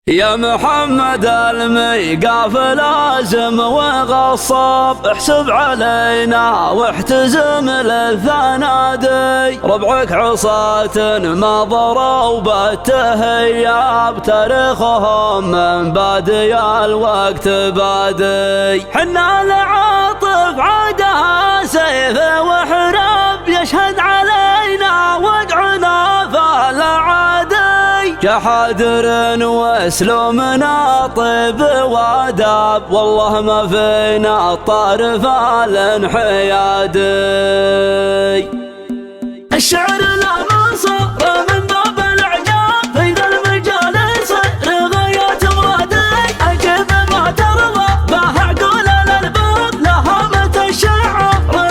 يا محمد الميقاف لازم وغصاب، احسب علينا واحتزم للثنادي. ربعك عصاة ما ضروا بالتهياب، تاريخهم من بادي الوقت بادي. حنا لعاطف عادها سيف وحراب، يشهد علينا وقعنا فالعادي. جحادر واسلوبنا طيب واداب، والله ما فينا الطارف الانحيادي. الشعر لا منصور من باب الاعجاب، في ذا المجال يصير غاية مرادي. اجب ما ترضى به عقول الالباب، لهامة الشعر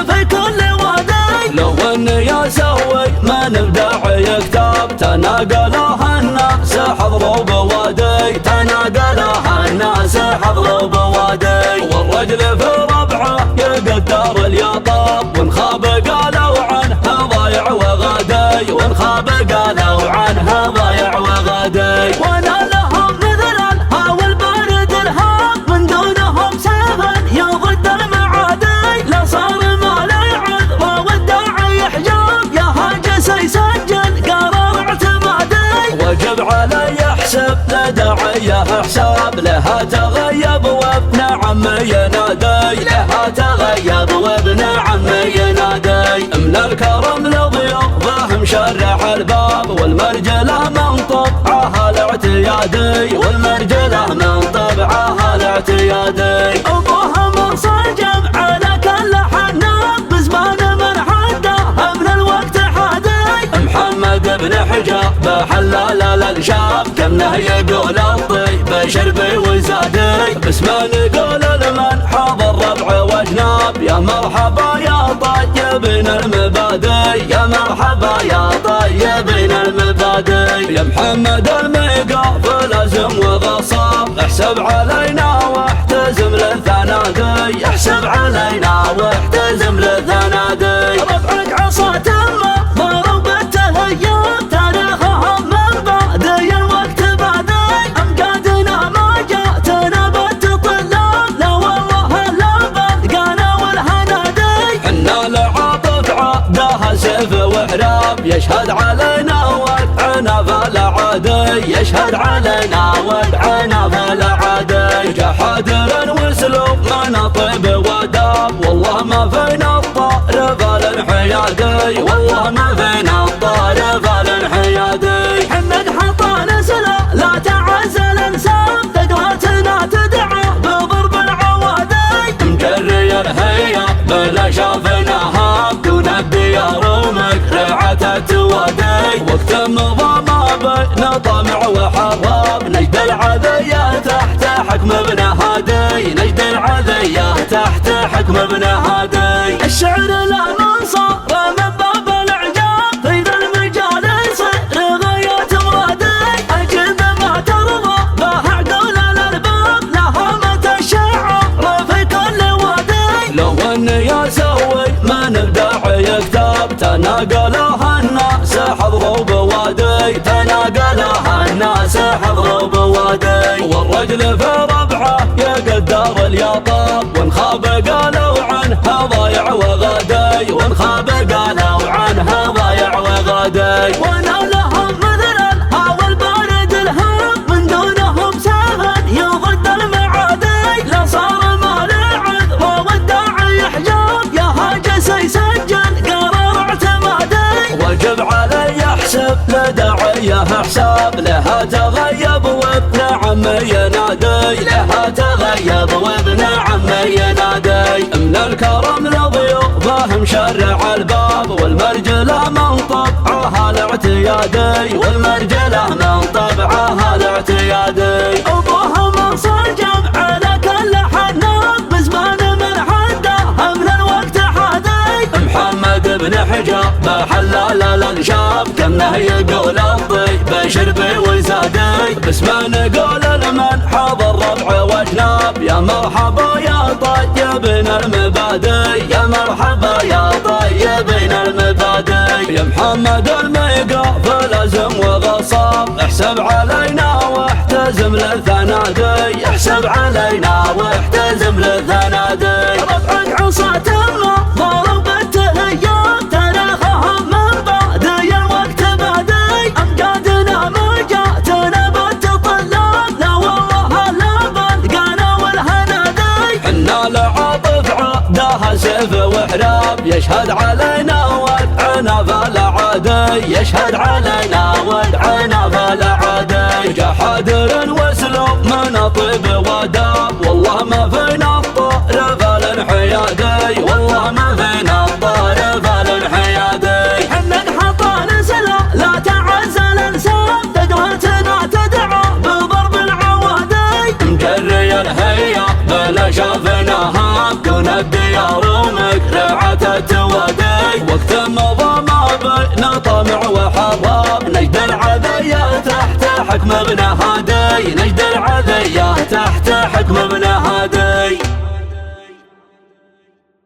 في كل وادي. لو اني اسوي من ابداع يكتب، تناقلوها الناس حضروا بوادي، تناقلوها الناس حضروا بوادي. والرجل في ربعه يقدر اليطاب، وان خاب قالوا عنه ضايع وغادي، وان خاب قالوا عنه ضايع وغادي. وانا لهم مثل الهوى البارد الهام، من دونهم سيفا يضد المعادي. لا صار ما لا عذر والداعي حجاب، يا هاجس يسجل قرار اعتمادي. وجب علي احسب لداعيه حساب، لها تغيب وابن عمي ينادي، لها تغيب وابن عمي ينادي. من الكرم لضيوفه مشرع الباب، والمرجله من طبعها الاعتيادي، والمرجله من طبعها الاعتيادي. ابوها منصجم على كل حناب، بزمان من حده من الوقت حادي. محمد بن حجاب حلال الانشاب، كمنه يقول الطيب شربي وزادي. باسمه نقول لمن حضر ربع واجناب، يا مرحبا يا طيبين المبادئ، يا مرحبا يا طيبين المبادئ. يا محمد الميقاف لازم وغصاب، احسب علينا واحتزم للثنادي، احسب علينا واحتزم للثنادي. ربعك عصا تمه ضرب بالتهيب، تاريخهم من بادي الوقت بادي. امجادنا ما جاتنا بالتطلاب، لا والله الا بلقانا والهنادي. حنا لعاطف عادها سيف وحراب، يشهد علينا وقعنا فالعادي، يشهد علينا وقعنا فالعادي. جحادر واسلوب من طيب واداب، والله ما فينا الطارف الانحيادي، والله ما فينا الطارف الانحيادي. حمد حطان سلا لا تعزل انساب، ثقلتنا تدعى بضرب العوادي. مجري الهيا بلا شافناها، دون الديار ومقرعة التوادي. وقت مضى ما بين طمع وحراب، نجد العذية تحت حكم ابن هادي، نجد العذية تحت حكم ابن هادي. الشعر لا منصور من باب الاعجاب، في ذا المجال يصير غاية مرادي. اجب ما ترضى به عقول الالباب، لهامة الشعر في كل وادي. لو اني اسوي من ابداع يكتب، تناقلوها الناس حضروا بوادي، تناقلوها الناس حضروا بوادي. والرجل في ربعه يقدر اليطاب، وان خاب قالوا عنه ضايع وغادي، وان خاب قالوا عنه ضايع وغادي. وانا لهم مثل الهوى البارد الهام، من دونهم سيفا يضد المعادي. لا صار ما لا عذر والداعي حجاب، يا هاجس يسجل قرار اعتمادي. وجب علي احسب لداعيه حساب، لها تغيب وابن عمي ينادي، لها تغيب وابن عمي ينادي. من الكرم لضيوفه مشرع الباب، والمرجله من طبعها الاعتيادي، والمرجله من طبعها الاعتيادي. ابوها منصجم على كل حناب، بزمان من حده من الوقت حادي. محمد بن حجاب حلال الانشاب، كمنه يقول الطيب شربي وزادي. باسمه نقول لمن حضر ربع واجناب، يا مرحبا يا طيبين المبادئ، يا مرحبا يا طيبين المبادئ. يا محمد الميقاف لازم وغصاب، احسب علينا واحتزم للثنادي يحسب علينا واحتزم للثنادي. رفعك عصا تمه ضرب بالتهيات تاريخها من بعدي الوقت بادي. امجادنا ما جاتنا بالتطلاب لا والله هلا بلقانا والهنادي. حنا لعاطف عقدها سيف وحراب يشهد علينا ودعنا فلا عادي. يشهد علينا ودعنا فلا عادي. جحادر واسلوب من طيب وداب والله ما فينا الطائر فالانحيادي. والله ما فينا الطائر فالانحيادي. حنا انحطى نسلا لا تعز الانسان تقهتنا تدعى بضرب العوادي. مجري الهيا بلا شافناها كون الديار مقرعة التوادي. وقت مضى ما بين طمع وحضار نجد العذية تحت حكم ابن هادي.